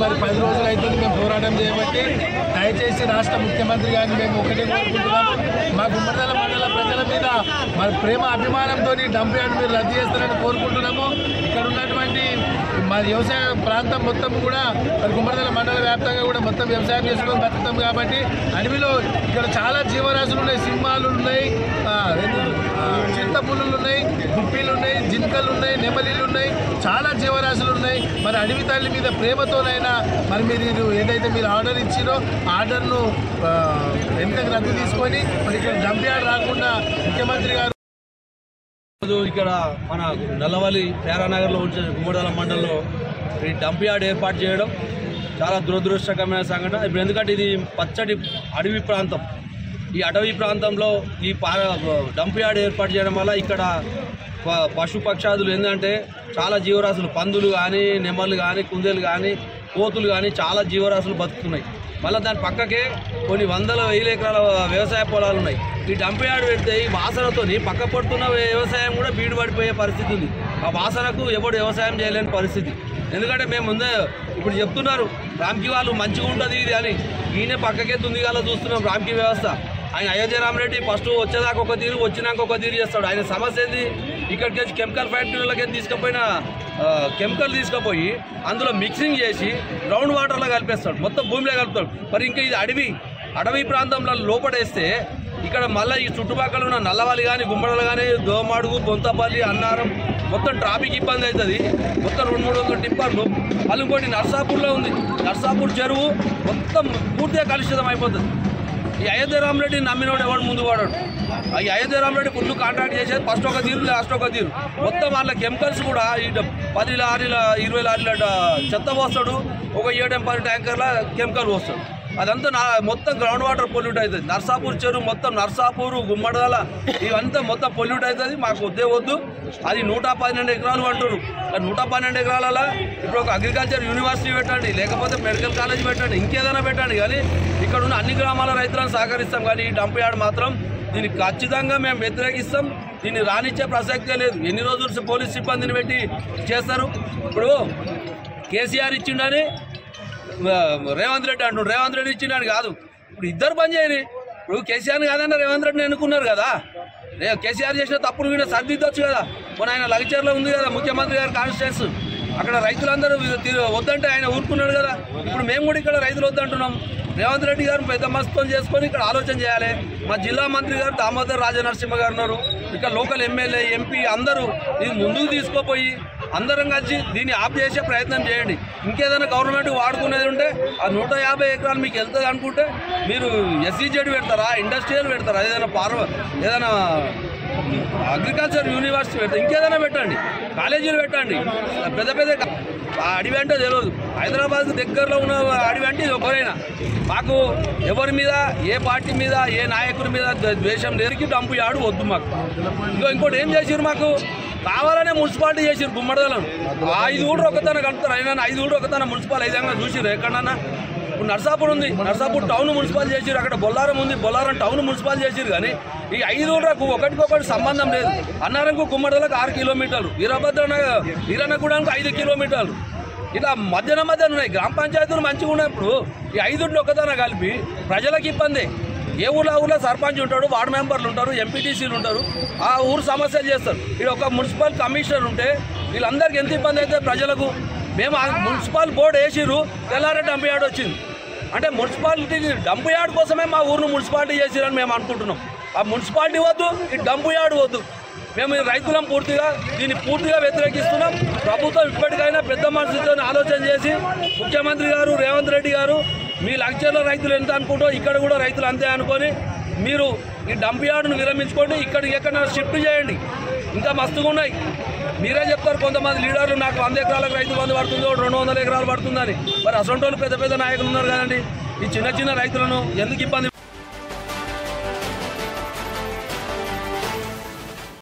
మరి 10 రోజులు అవుతుంది మేము పోరాటం చేయబట్టి దయచేసి రాష్ట్ర ముఖ్యమంత్రి గారిని మేము ఒకటే కోరుకుంటున్నాము, మా గుమ్మడిదల మండల ప్రజల మీద మరి ప్రేమ అభిమానంతో డంప్ యార్డ్ మీరు రద్దు చేస్తారని కోరుకుంటున్నాము. ఇక్కడ ఉన్నటువంటి మరి వ్యవసాయ ప్రాంతం మొత్తం కూడా మరి గుమ్మడిదల మండల వ్యాప్తంగా కూడా మొత్తం వ్యవసాయం చేసుకొని బతుకుతాం కాబట్టి అడవిలో ఇక్కడ చాలా జీవరాశులు ఉన్నాయి, సింహాలు ఉన్నాయి, చిత్తపుల్లులు ఉన్నాయి, గుప్పిలు ఉన్నాయి, జింకలు ఉన్నాయి, నెమలిలు ఉన్నాయి, చాలా జీవరాశులు ఉన్నాయి. మరి అడవి తల్లి మీద ప్రేమతోనైనా మరి మీరు ఏదైతే మీరు ఆర్డర్ ఇచ్చిరో ఆర్డర్ను వెనుకకు రద్దు తీసుకొని మరి ఇక్కడ డంప్ యార్డ్ రాకుండా ముఖ్యమంత్రి గారు ఇక్కడ మన నల్లవల్లి పేరానగర్లో ఉంచే గుమ్మడిదల మండలంలో ఈ డంప్ యార్డ్ ఏర్పాటు చేయడం చాలా దురదృష్టకరమైన సంఘటన. ఇప్పుడు ఎందుకంటే ఇది పచ్చటి అడవి ప్రాంతం, ఈ అటవీ ప్రాంతంలో ఈ డంప్ యార్డ్ ఏర్పాటు చేయడం వల్ల ఇక్కడ పశుపక్షాదులు ఏంటంటే చాలా జీవరాశులు, పందులు కానీ, నెమళ్ళు కానీ, కుందేలు కానీ, కోతులు కానీ చాలా జీవరాశులు బతుకుతున్నాయి. మళ్ళీ దాని పక్కకే కొన్ని వందల వేల ఎకరాల వ్యవసాయ పొలాలు ఉన్నాయి. ఈ డంప్ యార్డ్ పెడితే ఈ వాసనతో పక్క పడుతున్న వ్యవసాయం కూడా బీడు పడిపోయే పరిస్థితి ఉంది. ఆ వాసనకు ఎవడు వ్యవసాయం చేయలేని పరిస్థితి. ఎందుకంటే మేము ముందే ఇప్పుడు చెప్తున్నారు రామ్కి వాళ్ళు మంచిగా ఉంటుంది ఇది అని, ఈయన పక్కకే తుందిగాలో చూస్తున్నాం రామ్కి వ్యవస్థ. ఆయన అయోధ్య రామరెడ్డి ఫస్ట్ వచ్చేదాకా ఒక తీరు, వచ్చినాక ఒక తీరు చేస్తాడు. ఆయన సమస్య ఏంది, ఇక్కడికి వచ్చి కెమికల్ ఫ్యాక్టరీలకి తీసుకుపోయిన కెమికల్ తీసుకుపోయి అందులో మిక్సింగ్ చేసి గ్రౌండ్ వాటర్లో కలిపేస్తాడు, మొత్తం భూమిలో కలుపుతాడు. మరి ఇంకా ఇది అడవి ప్రాంతంలో లోపడేస్తే ఇక్కడ మళ్ళీ ఈ చుట్టుపక్కల ఉన్న నల్లవాలి కానీ, గుమ్మడలు కానీ, దోమడుగు, బొంతపల్లి, అన్నారం మొత్తం ట్రాఫిక్ ఇబ్బంది అవుతుంది. మొత్తం 200-300 టిప్పర్లు. మళ్ళీ ఇంకోటి నర్సాపూర్లో ఉంది, నర్సాపూర్ చెరువు మొత్తం పూర్తిగా కలుషితం అయిపోతుంది. ఈ అయోధ్య రామరెడ్డిని నమ్మినోడు ఎవడు ముందు వాడాడు. ఈ అయోధ్య రామరెడ్డి ఫుల్ కాంట్రాక్ట్ చేసేది ఫస్ట్ ఒక తీరు, లాస్ట్ ఒక తీరు. మొత్తం వాళ్ళ కెమికల్స్ కూడా ఈ 10 లారీల 20 లారీల చెత్త పోస్తాడు, ఒక 7-10 ట్యాంకర్ల కెమికల్ పోస్తాడు. అదంతా మొత్తం గ్రౌండ్ వాటర్ పొల్యూట్ అవుతుంది. నర్సాపూర్ చెరువు మొత్తం, నర్సాపూరు, గుమ్మడిదల ఇవంతా మొత్తం పొల్యూట్ అవుతుంది. మాకు వద్దు. అది 112 ఎకరాలు అంటారు. 112 ఎకరాల ఇప్పుడు ఒక అగ్రికల్చర్ యూనివర్సిటీ పెట్టండి, లేకపోతే మెడికల్ కాలేజ్ పెట్టండి, ఇంకేదైనా పెట్టండి. కానీ ఇక్కడ ఉన్న అన్ని గ్రామాల రైతులను సహకరిస్తాం. కానీ ఈ డంప్ యార్డ్ మాత్రం దీన్ని ఖచ్చితంగా మేము వ్యతిరేకిస్తాం. దీన్ని రానిచ్చే ప్రసక్తే లేదు. ఎన్ని రోజులు పోలీస్ సిబ్బందిని పెట్టి చేస్తారు? ఇప్పుడు కేసీఆర్ ఇచ్చిండని రేవంత్ రెడ్డి అంటున్నాడు, రేవంత్ రెడ్డి ఇచ్చిండని కాదు. ఇప్పుడు ఇద్దరు పని చేయని. ఇప్పుడు కేసీఆర్ని కాదన్నా రేవంత్ రెడ్డిని ఎన్నుకున్నారు కదా. కేసీఆర్ చేసిన తప్పులు వీళ్ళ సరిదిద్దొచ్చు కదా. మన ఆయన లగచర్లో ఉంది కదా ముఖ్యమంత్రి గారి కాన్స్టిట్యూన్స్, అక్కడ రైతులందరూ వద్దంటే ఆయన ఊరుకున్నాడు కదా. ఇప్పుడు మేము కూడా ఇక్కడ రైతులు వద్దంటున్నాం. రేవంత్ రెడ్డి గారు పెద్ద మస్తం చేసుకొని ఇక్కడ ఆలోచన చేయాలి. మా జిల్లా మంత్రి గారు దామోదర్ రాజనరసింహ గారు ఉన్నారు, ఇక్కడ లోకల్ ఎమ్మెల్యే, ఎంపీ అందరూ ఇది ముందుకు తీసుకుపోయి అందరం కలిసి దీన్ని ఆఫ్ చేసే ప్రయత్నం చేయండి. ఇంకేదైనా గవర్నమెంట్ వాడుకునేది ఉంటే ఆ 150 ఎకరాలు మీకు వెళ్తుంది అనుకుంటే మీరు ఎస్సీజెడ్ పెడతారా, ఇండస్ట్రియల్ పెడతారా, ఏదైనా అగ్రికల్చర్ యూనివర్సిటీ పెడతారు, ఇంకేదైనా పెట్టండి, కాలేజీలు పెట్టండి. పెద్ద అడవి అంటే తెలియదు. హైదరాబాద్కు దగ్గరలో ఉన్న అడవి అంటే ఇది ఒకరైనా. మాకు ఎవరి మీద, ఏ పార్టీ మీద, ఏ నాయకుడి మీద ద్వేషం లేరికి డంప్ యార్డ్ వద్దు మాకు. ఇంకోటి ఏం చేసారు, మాకు కావాలనే మున్సిపాలిటీ చేసారు గుమ్మడిదలను. 5 ఊళ్ళు ఒకతన కలుపుతారు. అయినా 5 ఊళ్ళు ఒకతన మున్సిపాల్ ఐదంగా చూసిరు ఎక్కడన్నా. ఇప్పుడు నర్సాపూర్ ఉంది, నర్సాపూర్ టౌన్ మున్సిపాల్ చేసారు. అక్కడ బొల్లారం ఉంది, బొల్లారం టౌన్ మున్సిపాల్ చేసారు. కానీ ఈ 5 ఊళ్ళకు ఒకటికొకటి సంబంధం లేదు. అన్నారంకు గుమ్మడిదలకు 6 కిలోమీటర్లు, వీరన్నగూడానికి 5 కిలోమీటర్లు, ఇలా మధ్యన ఉన్నాయి. గ్రామ పంచాయతీలు మంచిగా ఉన్నప్పుడు ఈ 5 ఊళ్ళు ఒకతన కలిపి ప్రజలకు ఇబ్బంది. ఏ ఊళ్ళో సర్పంచ్ ఉంటాడు, వార్డు మెంబర్లు ఉంటారు, ఎంపీటీసీలు ఉంటారు, ఆ ఊరు సమస్యలు చేస్తారు. ఇక్కడ ఒక మున్సిపల్ కమిషనర్ ఉంటే వీళ్ళందరికీ ఎంత ఇబ్బంది అయితే ప్రజలకు. మేము ఆ మున్సిపల్ బోర్డు వేసిరు, తెల్లారే డంప్ యార్డ్ వచ్చింది. అంటే మున్సిపాలిటీ డంప్ యార్డ్ కోసమే మా ఊరిని మున్సిపాలిటీ చేసిరని మేము అనుకుంటున్నాం. ఆ మున్సిపాలిటీ వద్దు, ఈ డంప్ యార్డ్ వద్దు. మేము రైతులం దీన్ని పూర్తిగా వ్యతిరేకిస్తున్నాం. ప్రభుత్వం ఇప్పటికైనా పెద్ద మనసుతో ఆలోచన చేసి ముఖ్యమంత్రి గారు రేవంత్ రెడ్డి గారు మీ లక్ష్యంలో రైతులు ఎంత అనుకుంటో ఇక్కడ కూడా రైతులు అంతే అనుకొని మీరు ఈ డంప్ యార్డును విరమించుకోండి. ఇక్కడికి ఎక్కడ షిఫ్ట్ చేయండి. ఇంకా మస్తుగా ఉన్నాయి. మీరే చెప్తారు కొంతమంది లీడర్లు, నాకు 100 ఎకరాలకు రైతు బంధు పడుతుందో 200 ఎకరాలు పడుతుందని. మరి అసొంటోళ్ళు పెద్ద నాయకులు ఉన్నారు కదండి. ఈ చిన్న రైతులను ఎందుకు ఇబ్బంది